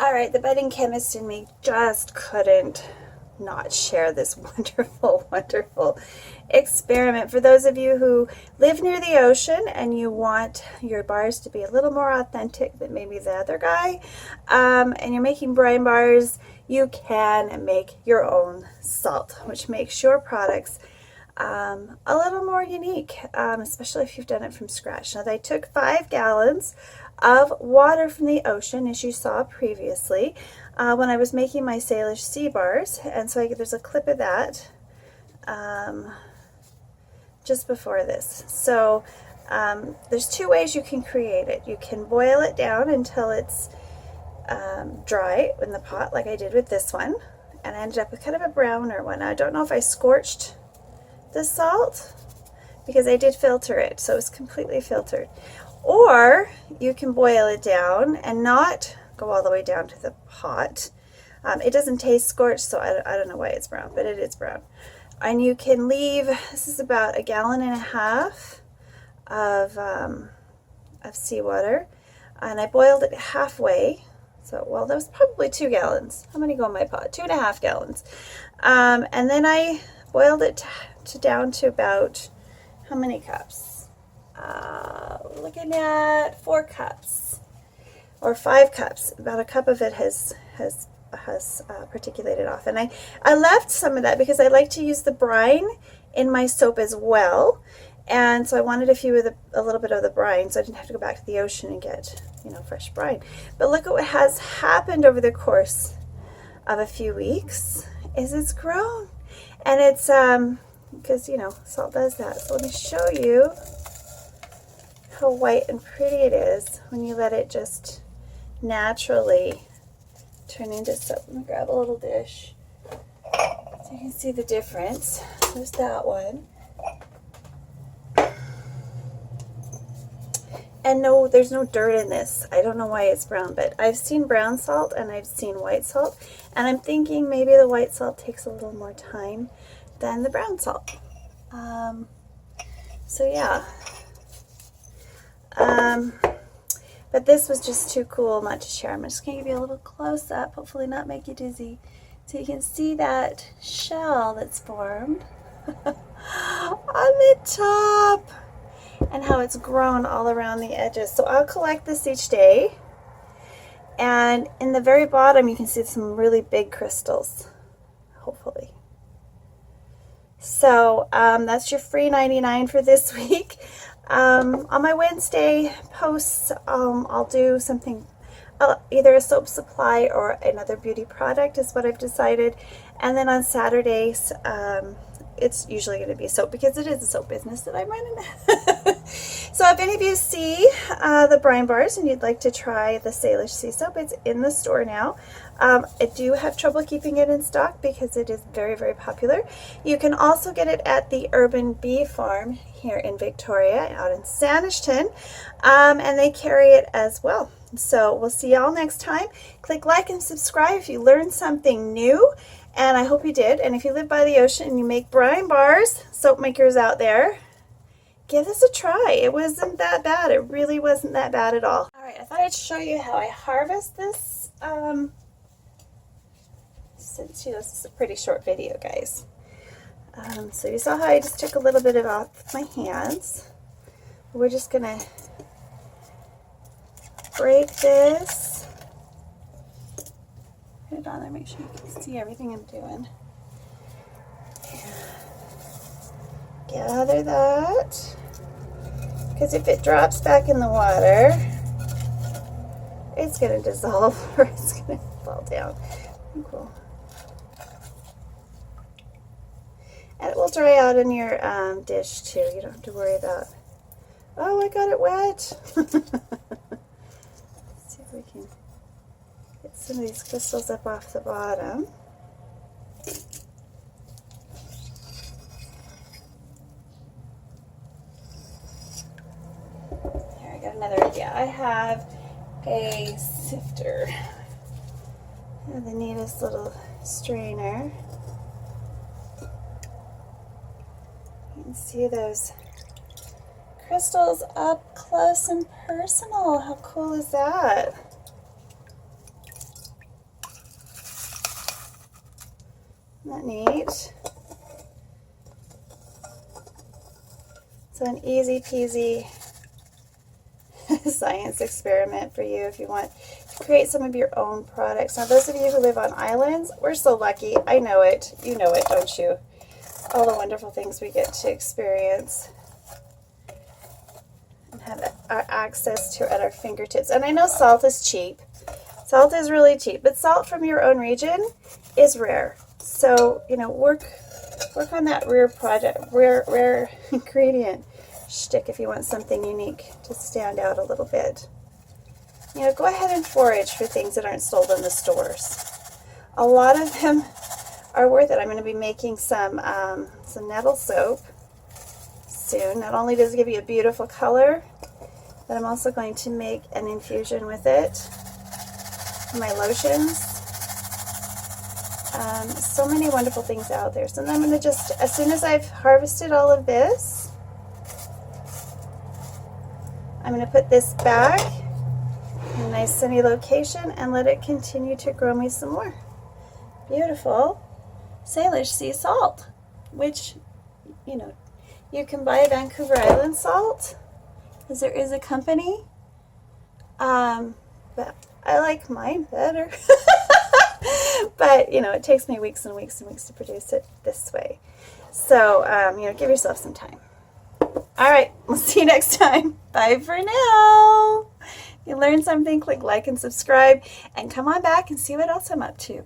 All right, the budding chemist in me just couldn't not share this wonderful, wonderful experiment. For those of you who live near the ocean and you want your bars to be a little more authentic than maybe the other guy, and you're making brine bars, you can make your own salt, which makes your products a little more unique, especially if you've done it from scratch. Now, they took 5 gallons of water from the ocean, as you saw previously, when I was making my Salish sea bars, and so there's a clip of that just before this. So there's 2 ways you can create it. You can boil it down until it's dry in the pot, like I did with this one, and I ended up with kind of a browner one. I don't know if I scorched the salt because I did filter it, so it's completely filtered. Or you can boil it down and not go all the way down to the pot. It doesn't taste scorched, so I don't know why it's brown, but it is brown. And you can leave, this is about 1.5 gallons of seawater, and I boiled it halfway. So, well, that was probably 2 gallons. How many go in my pot? 2.5 gallons. And then I boiled it down to about, how many cups? We're looking at 4 cups or 5 cups. About a cup of it has percolated off, and I left some of that because I like to use the brine in my soap as well, and so I wanted a little bit of the brine, so I didn't have to go back to the ocean and get fresh brine. But look at what has happened over the course of a few weeks. It's grown, and it's because salt does that. So let me show you how white and pretty it is when you let it just naturally turn into soap. Let me grab a little dish so you can see the difference. There's that one. And no, there's no dirt in this. I don't know why it's brown, but I've seen brown salt and I've seen white salt, and I'm thinking maybe the white salt takes a little more time than the brown salt. So yeah. But this was just too cool not to share. I'm just going to give you a little close up, hopefully not make you dizzy, so you can see that shell that's formed on the top and how it's grown all around the edges. So I'll collect this each day, and in the very bottom you can see some really big crystals, hopefully. So that's your free 99 for this week. On my Wednesday posts, I'll do something, either a soap supply or another beauty product is what I've decided. And then on Saturdays, it's usually going to be soap because it is a soap business that I'm running. So if any of you see the brine bars and you'd like to try the Salish Sea Soap, it's in the store now. I do have trouble keeping it in stock because it is very, very popular. You can also get it at the Urban Bee Farm here in Victoria, out in Sanishton, and they carry it as well. So we'll see y'all next time. Click like and subscribe if you learned something new, and I hope you did. And if you live by the ocean and you make brine bars, soap makers out there, give this a try. It wasn't that bad. It really wasn't that bad at all. All right, I thought I'd show you how I harvest this. Since this is a pretty short video, guys. So you saw how I just took a little bit of it off my hands. We're just gonna break this. Put it on there, make sure you can see everything I'm doing. Gather that, because if it drops back in the water, it's gonna dissolve or it's gonna fall down. Cool. And it will dry out in your dish too. You don't have to worry about, oh, I got it wet. Let's see if we can get some of these crystals up off the bottom. Here, I got another idea. I have a sifter. And the neatest little strainer. You can see those crystals up close and personal. How cool is that? that neat? So an easy peasy science experiment for you if you want to create some of your own products. Now those of you who live on islands, we're so lucky. I know it. You know it, don't you? All the wonderful things we get to experience and have our access to at our fingertips. And I know salt is cheap. Salt is really cheap, but salt from your own region is rare. So, you know, work on that rare ingredient shtick if you want something unique to stand out a little bit. You know, go ahead and forage for things that aren't sold in the stores. A lot of them are worth it. I'm going to be making some nettle soap soon. Not only does it give you a beautiful color, but I'm also going to make an infusion with it. My lotions. So many wonderful things out there. So then I'm going to just, as soon as I've harvested all of this, I'm going to put this back in a nice sunny location and let it continue to grow me some more beautiful Salish Sea Salt, which, you know, you can buy Vancouver Island salt, because there is a company, but I like mine better. But, you know, it takes me weeks and weeks and weeks to produce it this way. So, you know, give yourself some time. All right, we'll see you next time. Bye for now. If you learned something, click like and subscribe, and come on back and see what else I'm up to.